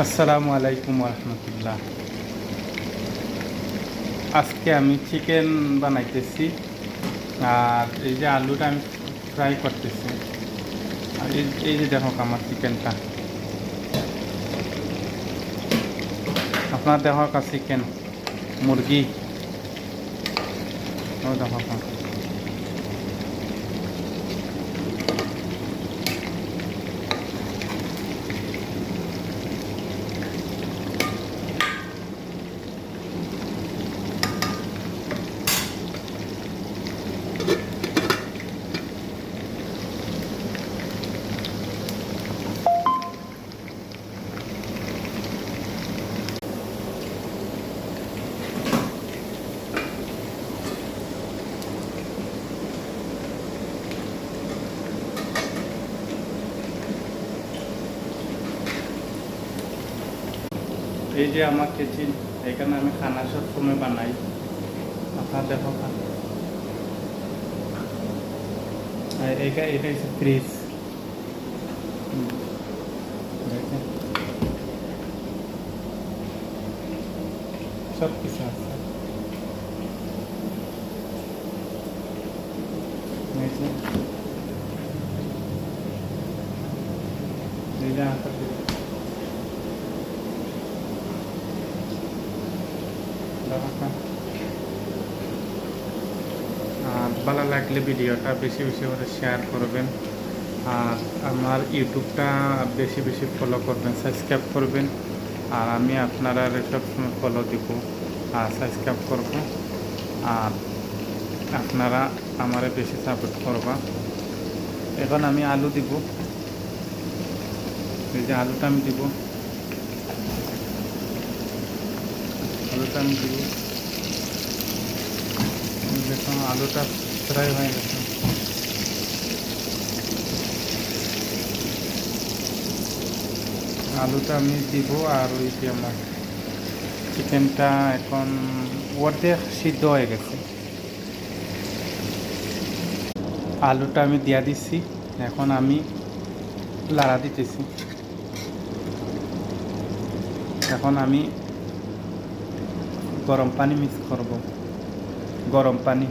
আসসালামু আলাইকুম রহমতুল্লাহ। আজকে আমি চিকেন বানাইতেছি, আর এই যে আলুটা আমি ফ্রাই করতেছি। আর এই যে দেখো আমার চিকেনটা, আপনার দেখো চিকেন মুরগি, ও দেখো। এই যে আমার কিচেন, এখানে আমি খানা সব সময় বানাই। আপনার দেখো এটা হচ্ছে ফ্রিজ, সব কিছু আছে। এই যে আর ভালো লাগলে ভিডিওটা বেশি বেশি করে শেয়ার করবেন, আর আমার ইউটিউবটা বেশি বেশি ফলো করবেন, সাবস্ক্রাইব করবেন। আর আমি আপনারা সবসময় ফলো দিব আর সাবস্ক্রাইব করব, আর আপনারা আমারে বেশি সাপোর্ট করবা। এখন আমি আলু দিব, এই যে আলুটা আমি দিব, দেখুন আলুটা ফ্রাই হয়ে গেছে। আলুটা আমি দিব, আর ওই যে আমার চিকেনটা এখন অর্ধেক সিদ্ধ হয়ে গেছে। আলুটা আমি দিয়া দিচ্ছি, এখন আমি লাড়া দিতেছি। এখন আমি গরম পানি মিক্স করব, গরম পানি।